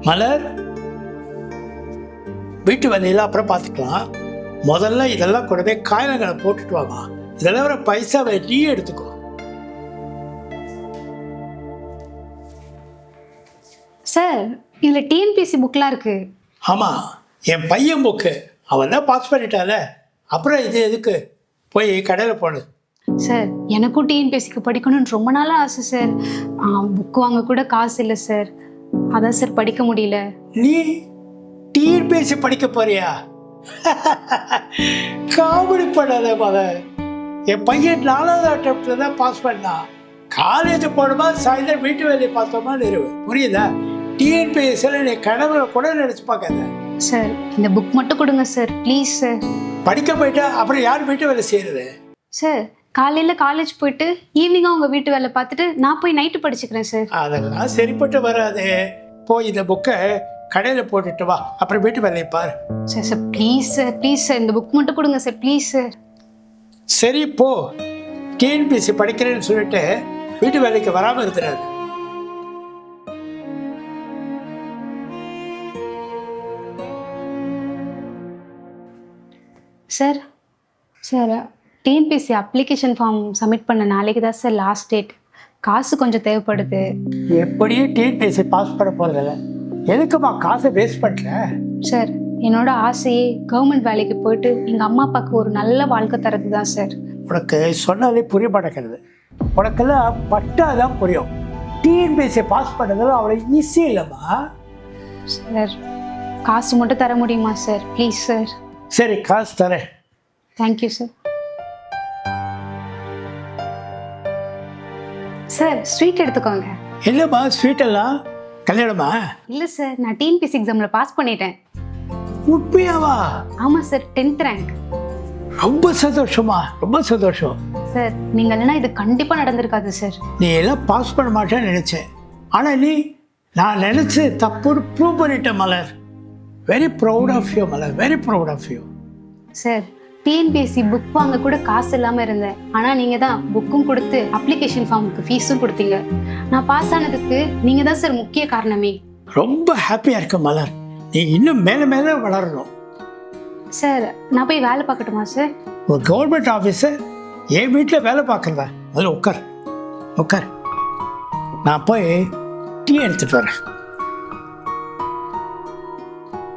மலர், வீட்டு வேலையெல்லாம் அப்புறம் பார்த்துக்கலாம். முதல்ல இதெல்லாம் கூட போய் காயிலங்களை போட்டுட்டு வாமா. இதெல்லாம் ஒரு பைசாவை நீ எடுத்துக்கோ. சார் இதில் டிஎன்பிஎஸ்சி புக்லாம் இருக்கு. ஆமாம், என் பையன் புக்கு. அவன் தான் பாஸ் பண்ணிட்டால, அப்புறம் இது எதுக்கு? போய் கடையில் போடு. சார் எனக்கும் டிஎன்பிஎஸ்சிக்கு படிக்கணும்னு ரொம்ப நாளாக ஆசை சார். புக்கு வாங்க கூட காசு இல்லை சார். அதான் சார் படிக்க முடியல. நீ டிஎன்பிஎஸ்சி படிக்க போறியா? காமெடி பண்ணாத மலர். என் பையன் 4வது அட்டம்ப்ட்ல தான் பாஸ் பண்ணான். காலேஜ் போனோமா, சாயந்தரம் வீட்டு வேலையை பார்த்தோமா நிறுவு. புரியுதா? டிஎன்பிஎஸ்சியில் நீ கனவுல கூட நினச்சி பார்க்காத. சார் இந்த புக் மட்டும் கொடுங்க சார், ப்ளீஸ் சார். படிக்க போயிட்டா அப்புறம் யார் வீட்டு வேலை செய்யறது? சார் காலையில் காலேஜ் போயிட்டு ஈவினிங்காக உங்கள் வீட்டு வேலை பார்த்துட்டு நான் போய் நைட்டு படிச்சுக்கிறேன் சார். அதெல்லாம் சரிப்பட்டு வராது. போய் இந்த புக்கை கடையில் போட்டுட்டு வா, அப்புறம் வீட்டு வேலையை பாரு. Sir sir please sir, please sir இந்த புக் மட்டும் கொடுங்க சார், ப்ளீஸ் சார். சரி போ, டிஎன்பிஎஸ்சி படிக்கிறேன்னு சொல்லிட்டு வீட்டு வேலைக்கு வராமல் இருக்கிறாரு. Sir sir TNPSC application form submit பண்ண நாளைக்கு தான் சார் லாஸ்ட் டேட். காசு கொஞ்சம் தேவைப்படுது. எப்படியும் டிஎன்பிஎஸ்சி பாஸ் பண்ண போகிறதில்ல, எதுக்குமா காசை வேஸ்ட் பண்ணுற? சார் என்னோட ஆசையே கவர்மெண்ட் வேலைக்கு போயிட்டு எங்கள் அம்மா அப்பாவுக்கு ஒரு நல்ல வாழ்க்கை தரது தான் சார். உனக்கு சொன்னாலே புரிய மாட்டேங்கிறது. உனக்கெல்லாம் பட்டாதான் புரியும். டிஎன்பிஎஸ்சி பாஸ் பண்ணதெல்லாம் அவ்வளோ ஈஸி இல்லைம்மா. சார் காசு மட்டும் தர முடியுமா சார், ப்ளீஸ் சார்? சரி, காசு தரேன். Thank you sir. சார் ஸ்வீட் எடுத்துக்கோங்க. இல்லைம்மா, ஸ்வீட்டெல்லாம் கல்யாணமா? இல்லை சார், நான் டிஎன்பிஎஸ்சி எக்ஸாமில் பாஸ் பண்ணிட்டேன். உண்மையாவா? ஆமாம் சார், 10th ரேங்க். ரொம்ப சந்தோஷமா, ரொம்ப சந்தோஷம். சார் நீங்கள் இல்லைன்னா இது கண்டிப்பாக நடந்திருக்காது சார். நீ எல்லாம் பாஸ் பண்ண மாட்டேன்னு நினச்சேன், ஆனால் நீ நான் நினச்சி தப்புன்னு ப்ரூவ் பண்ணிட்டேன் Malar. Very proud of you Malar, very proud of you. Sir TNPSC book வாங்க கூட காசு இல்லாமல் இருந்தேன். ஆனால் நீங்கள் தான் புக்கும் கொடுத்து அப்ளிகேஷன் ஃபார்முக்கு ஃபீஸும் கொடுத்தீங்க. நான் பாஸ் ஆனதுக்கு நீங்கள் தான் சார் முக்கிய காரணமே. ரொம்ப ஹாப்பியாக இருக்க மலர். நீ இன்னும் மேலே மேலே வளரணும். சார் நான் போய் வேலை பார்க்கட்டுமா சார்? ஒரு கவர்மெண்ட் ஆஃபீஸர் என் வீட்டில் வேலை பார்க்குறதா? அதில் உட்கார் உட்கார், நான் போய் டீ எடுத்துகிட்டு வரேன்.